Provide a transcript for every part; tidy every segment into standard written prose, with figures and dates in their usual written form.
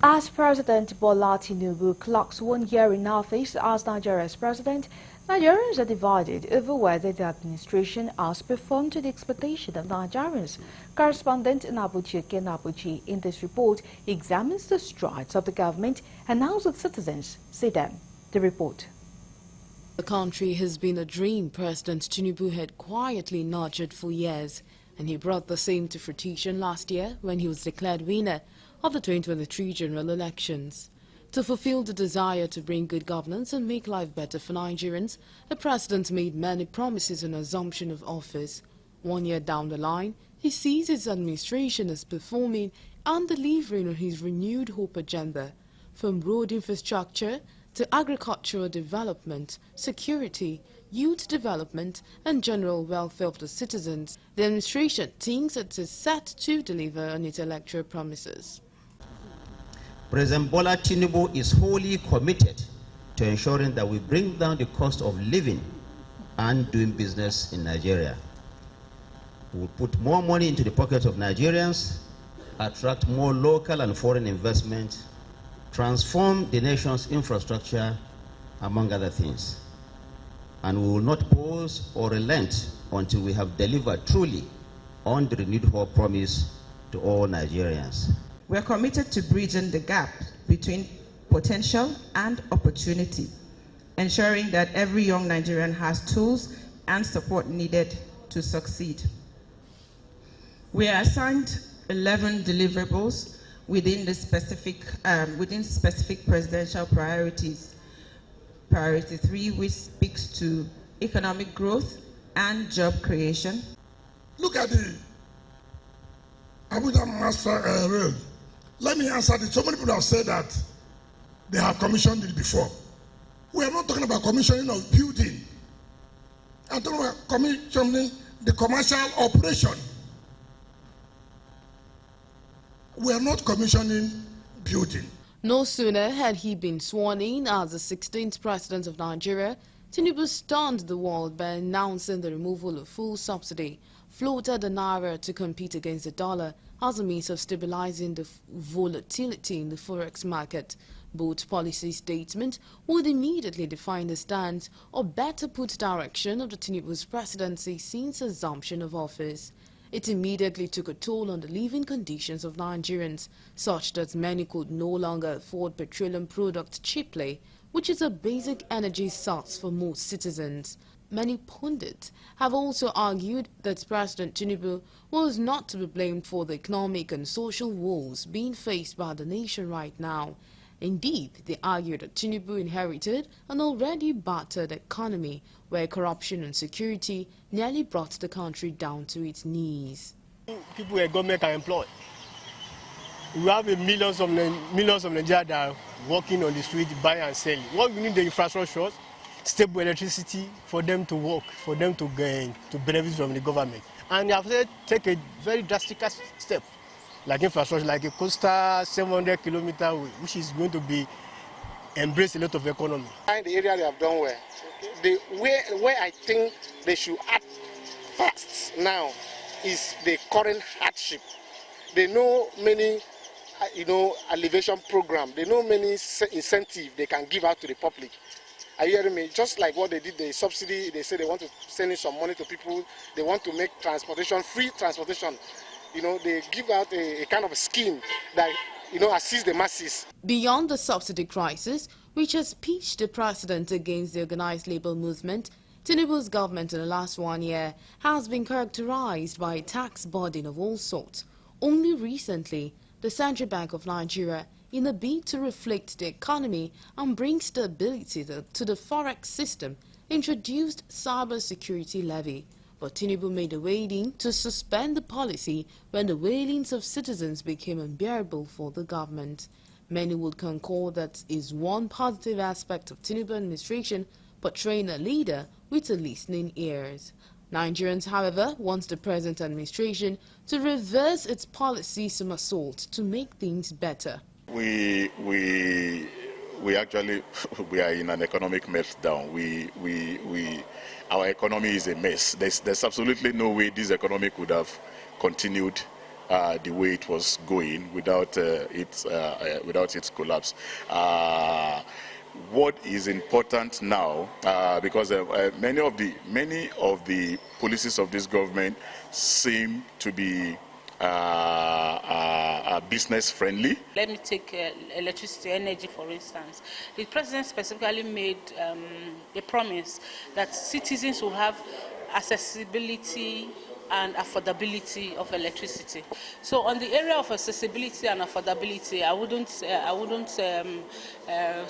As President Bola Tinubu clocks 1 year in office as Nigeria's president, Nigerians are divided over whether the administration has performed to the expectation of Nigerians. Correspondent Nabuchi Kenabuchi in this report examines the strides of the government and how the citizens see them. The report. The country has been a dream President Tinubu had quietly nurtured for years, and he brought the same to fruition last year when he was declared winner of the 2023 general elections. To fulfill the desire to bring good governance and make life better for Nigerians, the president made many promises on assumption of office. 1 year down the line, he sees his administration as performing and delivering on his renewed hope agenda, from road infrastructure to agricultural development, security, youth development, and general welfare of the citizens. The administration thinks it is set to deliver on its electoral promises. President Bola Tinubu is wholly committed to ensuring that we bring down the cost of living and doing business in Nigeria. We will put more money into the pockets of Nigerians, attract more local and foreign investment, transform the nation's infrastructure, among other things. And we will not pause or relent until we have delivered truly on the renewed hope promise to all Nigerians. We are committed to bridging the gap between potential and opportunity, ensuring that every young Nigerian has tools and support needed to succeed. We are assigned 11 deliverables within specific presidential priorities. Priority 3, which speaks to economic growth and job creation. Look at the Abuja Master Rail. Let me answer this. So many people have said that they have commissioned it before. We are not talking about commissioning of building. I'm talking about commissioning the commercial operation. We are not commissioning building. No sooner had he been sworn in as the 16th president of Nigeria, Tinubu stunned the world by announcing the removal of full subsidy, floated the naira to compete against the dollar as a means of stabilizing the volatility in the forex market. Both policy statements would immediately define the stance, or better put, direction of the Tinubu's presidency since assumption of office. It immediately took a toll on the living conditions of Nigerians, such that many could no longer afford petroleum products cheaply, which is a basic energy source for most citizens. Many pundits have also argued that President Tinubu was not to be blamed for the economic and social woes being faced by the nation right now. Indeed, they argued that Tinubu inherited an already battered economy where corruption and security nearly brought the country down to its knees. People in government are employed. We have millions of Nigerians that are working on the street, buying and selling. What we need the infrastructure, stable electricity for them to work, for them to gain, to benefit from the government. And they have to take a very drastic step, like infrastructure, like a coastal 700 kilometer way, which is going to be embrace a lot of economy. In the area they have done well. The where I think they should act fast now is the current hardship. They know many, elevation program. They know many incentive they can give out to the public. Are you hearing me? Just like what they did, the subsidy, they say they want to send in some money to people. They want to make transportation, free transportation. They give out a kind of a scheme that, assists the masses. Beyond the subsidy crisis, which has pitched the precedent against the organized labor movement, Tinubu's government in the last 1 year has been characterized by a tax burden of all sorts. Only recently, the Central Bank of Nigeria, in a bid to reflect the economy and bring stability to the forex system, introduced cybersecurity levy. But Tinubu made a waiting to suspend the policy when the wailings of citizens became unbearable for the government. Many would concur that is one positive aspect of Tinubu administration, portraying a leader with a listening ears. Nigerians, however, want the present administration to reverse its policy somersault to make things better. We actually are in an economic meltdown. Our economy is a mess. There's absolutely no way this economy could have continued the way it was going without its collapse. What is important now, because many of the policies of this government seem to be business friendly. Let me take electricity, energy, for instance. The president specifically made a promise that citizens will have accessibility and affordability of electricity. So on the area of accessibility and affordability, I wouldn't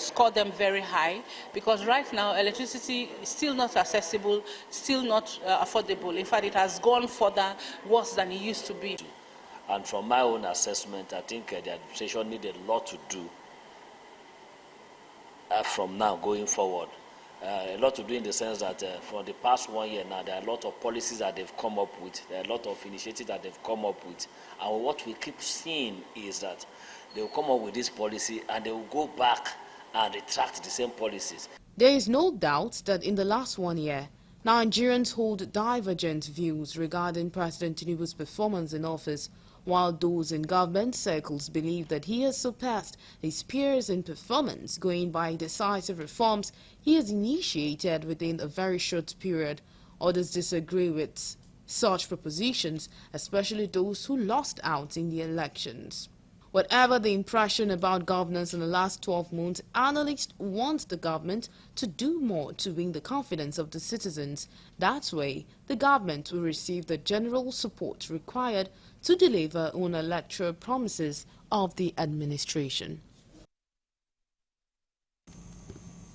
score them very high, because right now electricity is still not accessible, still not affordable. In fact, it has gone further worse than it used to be. And from my own assessment, I think the administration needed a lot to do from now going forward. A lot to do in the sense that for the past 1 year now, there are a lot of policies that they've come up with, there are a lot of initiatives that they've come up with. And what we keep seeing is that they will come up with this policy and they will go back and retract the same policies. There is no doubt that in the last 1 year, Nigerians hold divergent views regarding President Tinubu's performance in office, while those in government circles believe that he has surpassed his peers in performance, going by decisive reforms he has initiated within a very short period. Others disagree with such propositions, especially those who lost out in the elections. Whatever the impression about governance in the last 12 months, analysts want the government to do more to win the confidence of the citizens. That way, the government will receive the general support required to deliver on electoral promises of the administration.